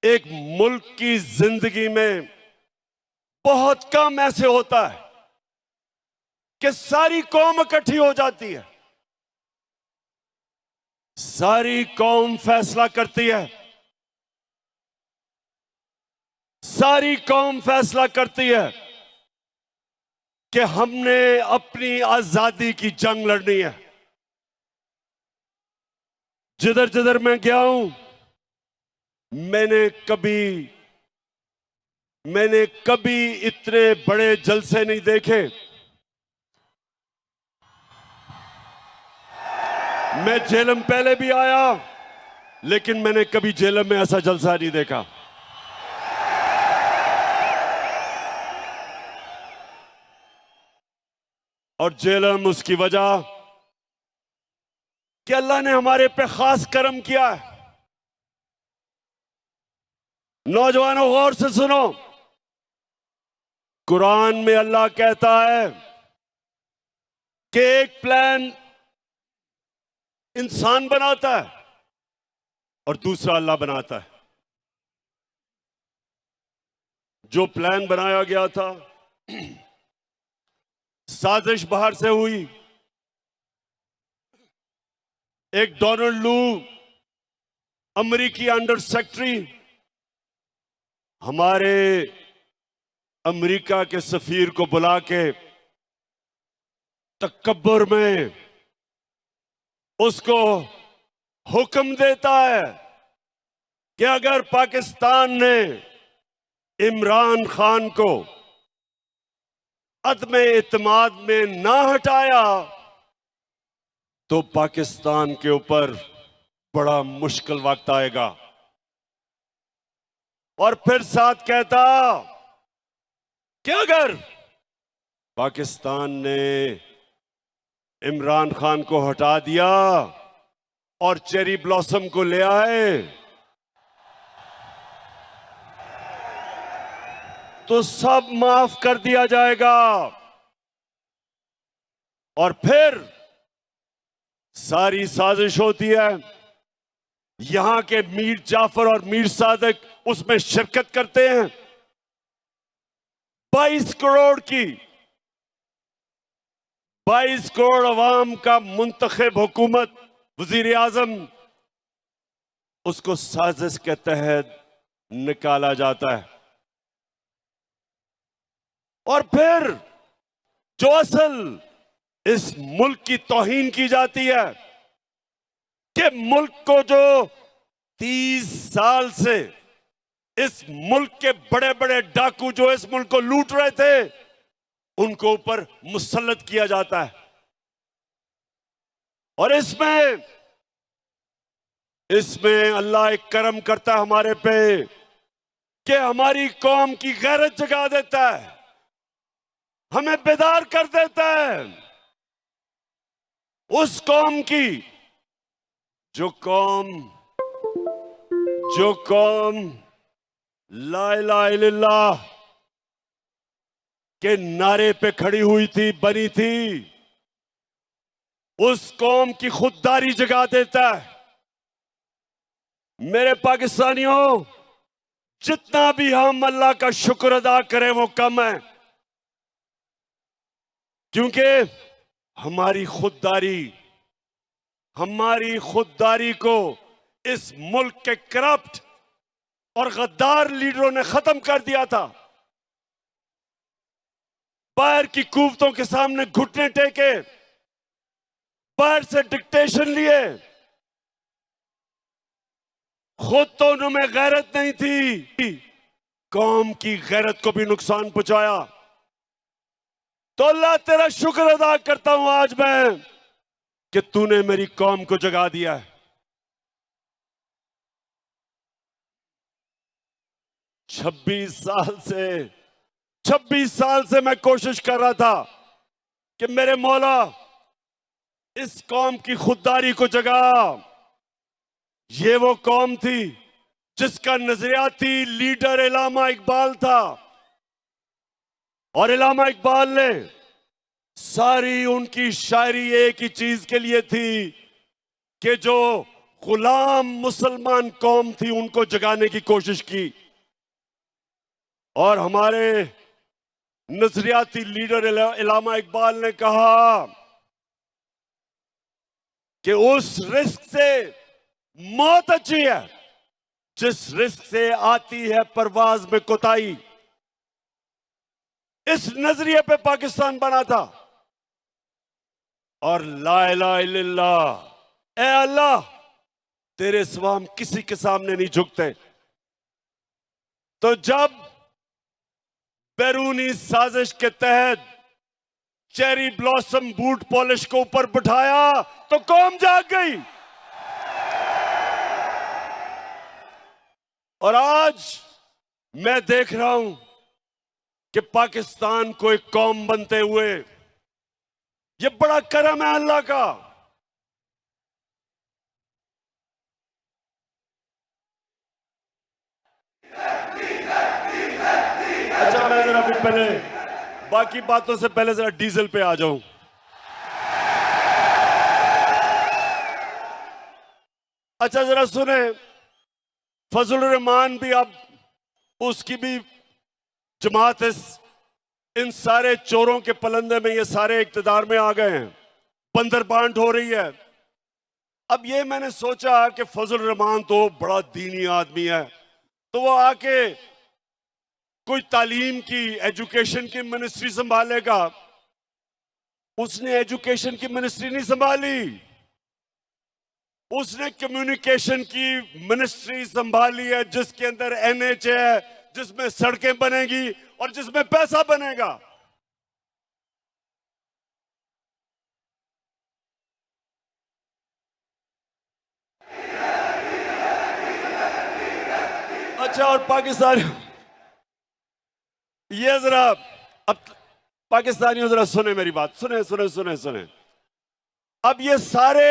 एक मुल्क की जिंदगी में बहुत कम ऐसे होता है कि सारी कौम इकट्ठी हो जाती है, सारी कौम फैसला करती है, सारी कौम फैसला करती है कि हमने अपनी आजादी की जंग लड़नी है। जिधर जिधर मैं गया हूं, मैंने कभी इतने बड़े जलसे नहीं देखे। मैं झेलम पहले भी आया, लेकिन मैंने कभी झेलम में ऐसा जलसा नहीं देखा। और झेलम उसकी वजह कि अल्लाह ने हमारे पे खास करम किया है। नौजवानों, गौर से सुनो, कुरान में अल्लाह कहता है कि एक प्लान इंसान बनाता है और दूसरा अल्लाह बनाता है। जो प्लान बनाया गया था, साजिश बाहर से हुई। एक डोनाल्ड लू, अमेरिकी अंडर सेक्रेटरी, हमारे अमेरिका के सफीर को बुला के तकब्बुर में उसको हुक्म देता है कि अगर पाकिस्तान ने इमरान खान को अदम एतमाद में ना हटाया तो पाकिस्तान के ऊपर बड़ा मुश्किल वक्त आएगा। और फिर साथ कहता कि अगर पाकिस्तान ने इमरान खान को हटा दिया और चेरी ब्लॉसम को ले आए तो सब माफ कर दिया जाएगा। और फिर सारी साजिश होती है, यहां के मीर जाफर और मीर सादिक उसमें शिरकत करते हैं। 22 करोड़ अवाम का मुंतखब हुकूमत वजीर आजम, उसको साजिश के तहत निकाला जाता है। और फिर जो असल इस मुल्क की तौहीन की जाती है कि मुल्क को जो 30 साल से इस मुल्क के बड़े बड़े डाकू जो इस मुल्क को लूट रहे थे, उनको ऊपर मुसल्लत किया जाता है। और इसमें अल्लाह एक करम करता है हमारे पे कि हमारी कौम की गैरत जगा देता है, हमें बेदार कर देता है। उस कौम की जो कौम ला इलाहा इल्लल्लाह के नारे पे खड़ी हुई थी, बनी थी, उस कौम की खुददारी जगा देता है। मेरे पाकिस्तानियों, जितना भी हम अल्लाह का शुक्र अदा करें वो कम है, क्योंकि हमारी खुददारी को इस मुल्क के करप्ट और गद्दार लीडरों ने खत्म कर दिया था। बाहर की कुव्वतों के सामने घुटने टेके, बाहर से डिक्टेशन लिए, खुद तो उनमें गैरत नहीं थी, कौम की गैरत को भी नुकसान पहुंचाया। तो अल्लाह तेरा शुक्र अदा करता हूं आज मैं कि तूने मेरी कौम को जगा दिया है। 26 साल से मैं कोशिश कर रहा था कि मेरे मौला इस कौम की खुददारी को जगा। ये वो कौम थी जिसका नजरियाती लीडर इलामा इकबाल था, और इलामा इकबाल ने सारी उनकी शायरी एक ही चीज के लिए थी कि जो गुलाम मुसलमान कौम थी उनको जगाने की कोशिश की। और हमारे नजरियाती लीडर इलामा इकबाल ने कहा कि उस रिस्क से मौत अच्छी है जिस रिस्क से आती है परवाज में कोताही। इस नजरिए पे पाकिस्तान बना था। और ला इलाहा इल्लल्लाह, ए अल्लाह तेरे सिवा हम किसी के सामने नहीं झुकते। तो जब बैरूनी साजिश के तहत चेरी ब्लॉसम बूट पॉलिश को ऊपर बिठाया तो कौम जाग गई। और आज मैं देख रहा हूं कि पाकिस्तान को एक कौम बनते हुए, ये बड़ा करम है अल्लाह का। अच्छा, मैं जरा पहले बाकी बातों से पहले जरा डीजल पे आ जाऊं। अच्छा जरा सुने, फजलुर रहमान भी अब उसकी भी जमात इन सारे चोरों के पलंदे में ये सारे इक्तदार में आ गए हैं, बंदर बांट हो रही है। अब ये मैंने सोचा कि फजलुर रहमान तो बड़ा दीनी आदमी है, तो वो आके कोई तालीम की, एजुकेशन की मिनिस्ट्री संभालेगा। उसने एजुकेशन की मिनिस्ट्री नहीं संभाली, उसने कम्युनिकेशन की मिनिस्ट्री संभाली है, जिसके अंदर एनएच है, जिसमें सड़कें बनेगी और जिसमें पैसा बनेगा। अच्छा, और पाकिस्तानी ये जरा, अब पाकिस्तानियों जरा सुने मेरी बात, सुने सुने सुने सुने। अब ये सारे,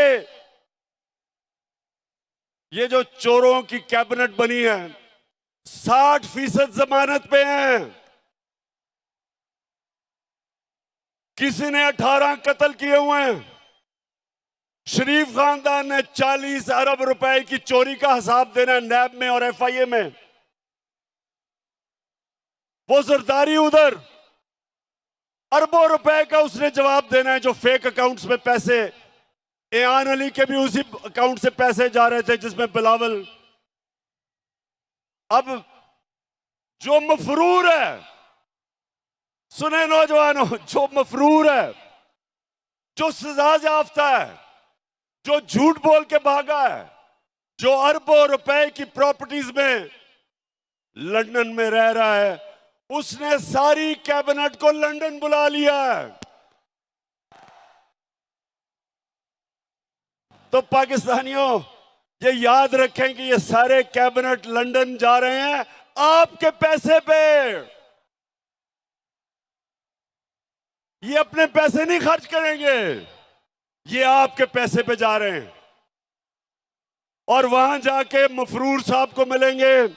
ये जो चोरों की कैबिनेट बनी है 60% जमानत पे हैं। किसी ने 18 कत्ल किए हुए हैं। शरीफ खानदान ने 40 अरब रुपए की चोरी का हिसाब देना है नैब में और एफआईए में। वो जरदारी उधर अरबों रुपए का उसने जवाब देना है, जो फेक अकाउंट्स में पैसे, एयान अली के भी उसी अकाउंट से पैसे जा रहे थे जिसमें बिलावल। अब जो मफरूर है, सुने नौजवानों, जो मफरूर है, जो सजा याफ्ता है, जो झूठ बोल के भागा है, जो अरबों रुपए की प्रॉपर्टीज में लंदन में रह रहा है, उसने सारी कैबिनेट को लंदन बुला लिया है। तो पाकिस्तानियों ये याद रखें कि ये सारे कैबिनेट लंदन जा रहे हैं आपके पैसे पे। ये अपने पैसे नहीं खर्च करेंगे, ये आपके पैसे पे जा रहे हैं। और वहां जाके मफरूर साहब को मिलेंगे,